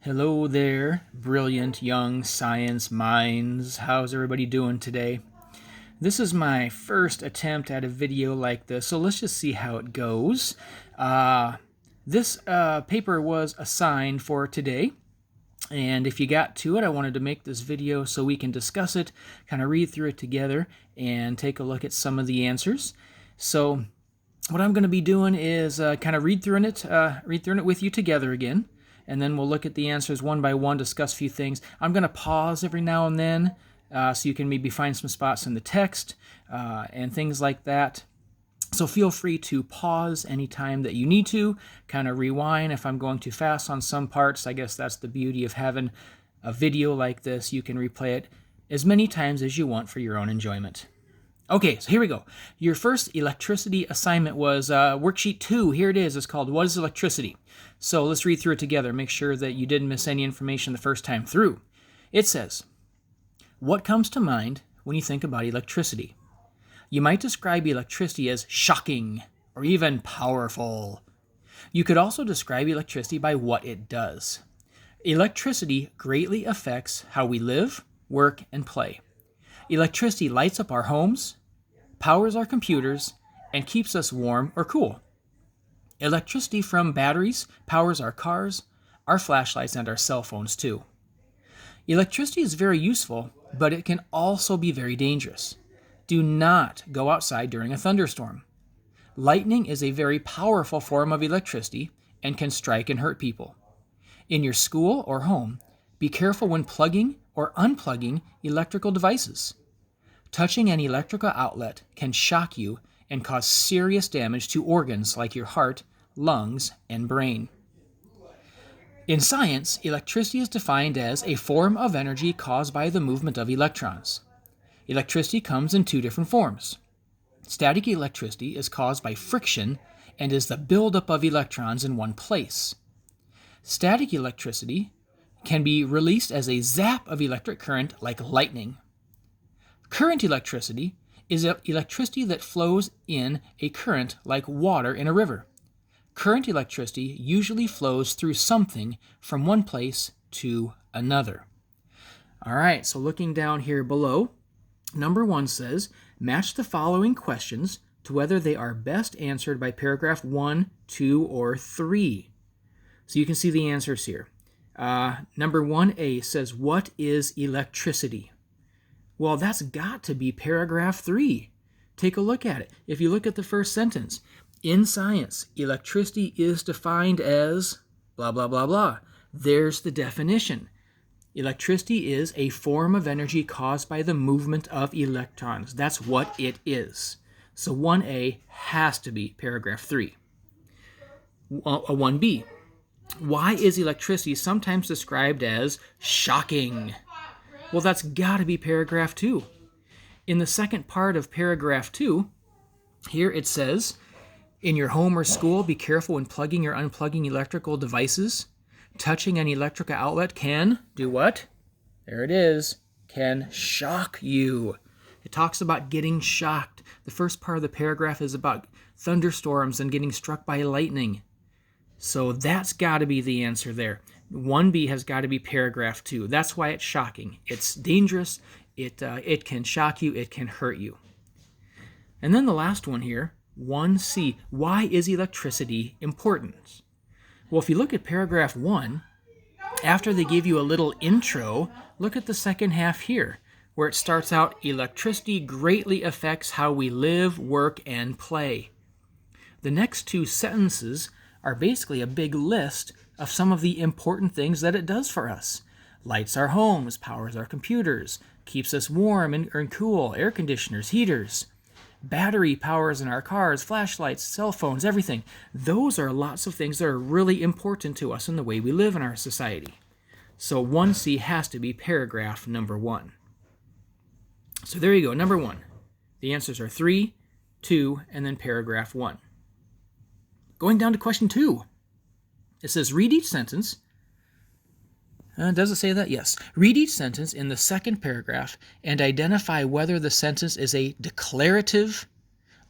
Hello there, brilliant young science minds. How's everybody doing today? This is my first attempt at a video like this, so let's just see how it goes. This paper was assigned for today, and if you got to it, I wanted to make this video so we can discuss it, kind of read through it together, and take a look at some of the answers. So what I'm going to be doing is kind of read through it with you together again, and then we'll look at the answers one by one, discuss a few things. I'm going to pause every now and then so you can maybe find some spots in the text and things like that. So feel free to pause anytime that you need to, kind of rewind if I'm going too fast on some parts. I guess that's the beauty of having a video like this. You can replay it as many times as you want for your own enjoyment. Okay, so here we go. Your first electricity assignment was worksheet 2. Here it is. It's called What is Electricity? So let's read through it together. Make sure that you didn't miss any information the first time through. It says, what comes to mind when you think about electricity? You might describe electricity as shocking or even powerful. You could also describe electricity by what it does. Electricity greatly affects how we live, work, and play. Electricity lights up our homes, powers our computers, and keeps us warm or cool. Electricity from batteries powers our cars, our flashlights, and our cell phones too. Electricity is very useful, but it can also be very dangerous. Do not go outside during a thunderstorm. Lightning is a very powerful form of electricity and can strike and hurt people. In your school or home, be careful when plugging or unplugging electrical devices. Touching an electrical outlet can shock you and cause serious damage to organs like your heart, lungs, and brain. In science, electricity is defined as a form of energy caused by the movement of electrons. Electricity comes in two different forms. Static electricity is caused by friction and is the buildup of electrons in one place. Static electricity can be released as a zap of electric current like lightning. Current electricity is electricity that flows in a current like water in a river. Current electricity usually flows through something from one place to another. All right, so looking down here below, number 1 says, match the following questions to whether they are best answered by paragraph 1, 2, or 3. So you can see the answers here. Number 1A says, what is electricity? Well, that's got to be paragraph 3. Take a look at it. If you look at the first sentence, in science, electricity is defined as blah, blah, blah, blah. There's the definition. Electricity is a form of energy caused by the movement of electrons. That's what it is. So 1A has to be paragraph 3. 1B. Why is electricity sometimes described as shocking? Well, that's got to be paragraph 2. In the second part of paragraph 2, here it says, in your home or school, be careful when plugging or unplugging electrical devices. Touching an electrical outlet can do what? There it is. Can shock you. It talks about getting shocked. The first part of the paragraph is about thunderstorms and getting struck by lightning. So that's got to be the answer there. 1B has got to be paragraph 2. That's why it's shocking. It's dangerous. It can shock you. It can hurt you. And then the last one here, 1C. Why is electricity important? Well, if you look at paragraph 1, after they give you a little intro, look at the second half here, where it starts out, electricity greatly affects how we live, work, and play. The next two sentences are basically a big list of some of the important things that it does for us. Lights our homes, powers our computers, keeps us warm and cool, air conditioners, heaters. Battery powers in our cars, flashlights, cell phones, everything. Those are lots of things that are really important to us in the way we live in our society. So 1C has to be paragraph number 1. So there you go, number 1. The answers are 3, 2, and then paragraph 1. Going down to question 2. It says, read each sentence. Does it say that? Yes. Read each sentence in the second paragraph and identify whether the sentence is a declarative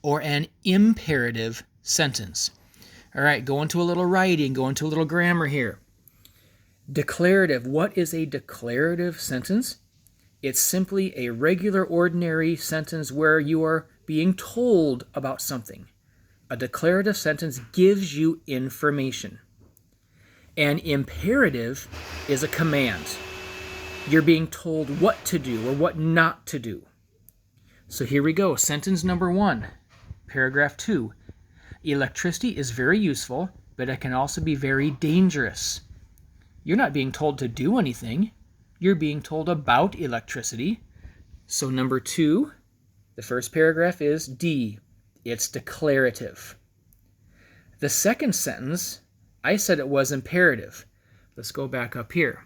or an imperative sentence. All right, go into a little writing, go into a little grammar here. Declarative. What is a declarative sentence? It's simply a regular, ordinary sentence where you are being told about something. A declarative sentence gives you information. An imperative is a command. You're being told what to do or what not to do. So here we go. Sentence number 1, paragraph 2. Electricity is very useful, but it can also be very dangerous. You're not being told to do anything. You're being told about electricity. So number 2, the first paragraph is D. It's declarative. The second sentence, I said it was imperative. Let's go back up here.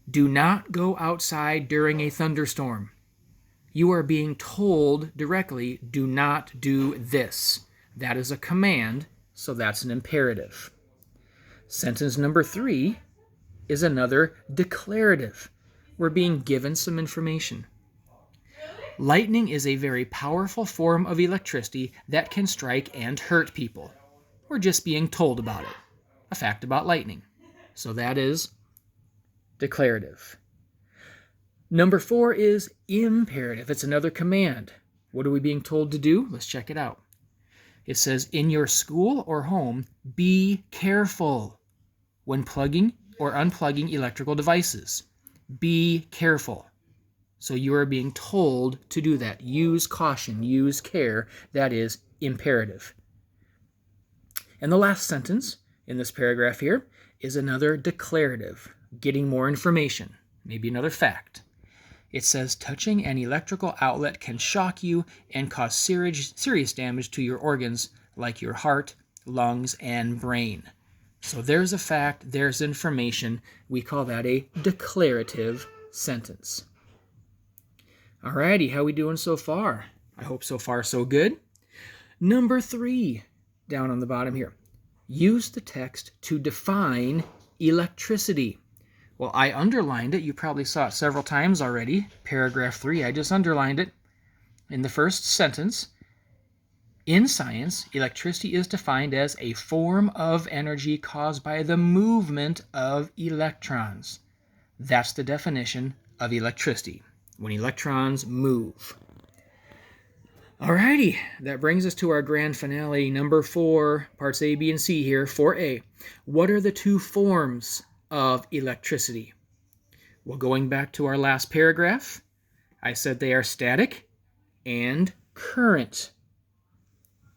Do not go outside during a thunderstorm. You are being told directly, do not do this. That is a command, so that's an imperative. Sentence number 3 is another declarative. We're being given some information. Lightning is a very powerful form of electricity that can strike and hurt people. We're just being told about it. A fact about lightning. So that is declarative. Number 4 is imperative. It's another command. What are we being told to do? Let's check it out. It says, in your school or home, be careful when plugging or unplugging electrical devices. Be careful. So you are being told to do that. Use caution, use care. That is imperative. And the last sentence in this paragraph here is another declarative, getting more information, maybe another fact. It says, touching an electrical outlet can shock you and cause serious damage to your organs like your heart, lungs, and brain. So there's a fact, there's information. We call that a declarative sentence. Alrighty, how we doing so far? I hope so far so good. Number 3, down on the bottom here. Use the text to define electricity. Well, I underlined it. You probably saw it several times already. Paragraph 3, I just underlined it. In the first sentence, in science, electricity is defined as a form of energy caused by the movement of electrons. That's the definition of electricity, when electrons move. Alrighty, that brings us to our grand finale, number 4, parts A, B, and C here. 4A, what are the 2 forms of electricity? Well, going back to our last paragraph, I said they are static and current.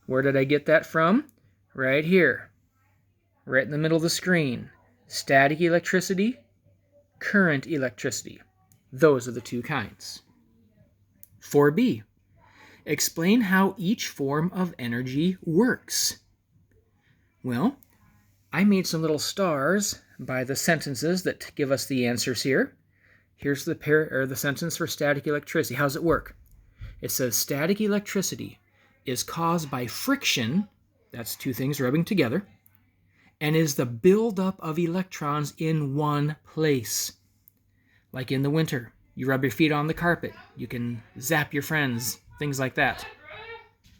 Where did I get that from? Right here, right in the middle of the screen. Static electricity, current electricity. Those are the 2 kinds. 4B, explain how each form of energy works. Well, I made some little stars by the sentences that give us the answers here. Here's the sentence for static electricity. How does it work? It says static electricity is caused by friction, that's 2 things rubbing together, and is the buildup of electrons in one place. Like in the winter, you rub your feet on the carpet, you can zap your friends, things like that.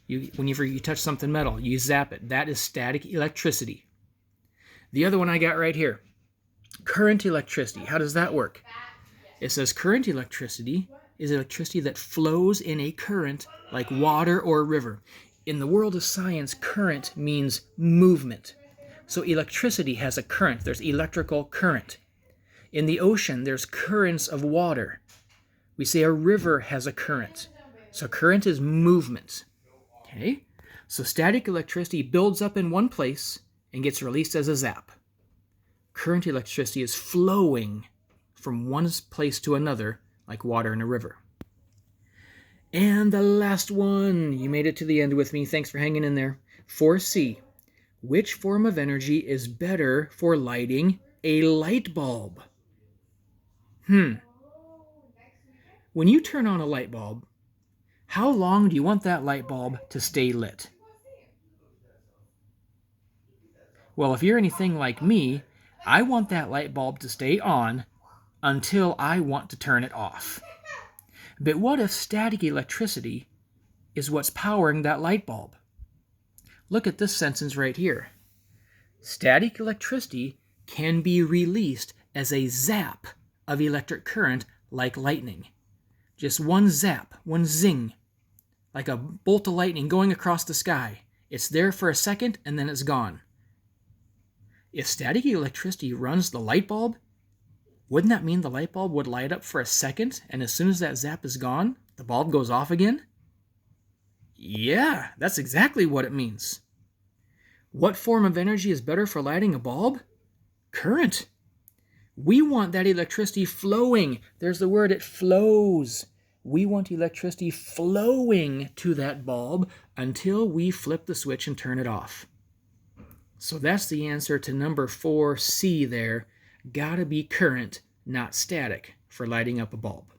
Whenever you touch something metal, you zap it. That is static electricity. The other one I got right here, current electricity. How does that work? It says current electricity is electricity that flows in a current like water or a river. In the world of science, current means movement. So electricity has a current. There's electrical current. In the ocean, there's currents of water. We say a river has a current. So current is movement. Okay? So static electricity builds up in one place and gets released as a zap. Current electricity is flowing from one place to another like water in a river. And the last one, you made it to the end with me. Thanks for hanging in there. 4C, which form of energy is better for lighting a light bulb? When you turn on a light bulb, how long do you want that light bulb to stay lit? Well, if you're anything like me, I want that light bulb to stay on until I want to turn it off. But what if static electricity is what's powering that light bulb? Look at this sentence right here. Static electricity can be released as a zap of electric current like lightning. Just one zap, one zing, like a bolt of lightning going across the sky. It's there for a second and then it's gone. If static electricity runs the light bulb, wouldn't that mean the light bulb would light up for a second, and as soon as that zap is gone, the bulb goes off again? Yeah, that's exactly what it means. What form of energy is better for lighting a bulb? Current. We want that electricity flowing. There's the word, it flows. We want electricity flowing to that bulb until we flip the switch and turn it off. So that's the answer to number 4C there. Gotta be current, not static, for lighting up a bulb.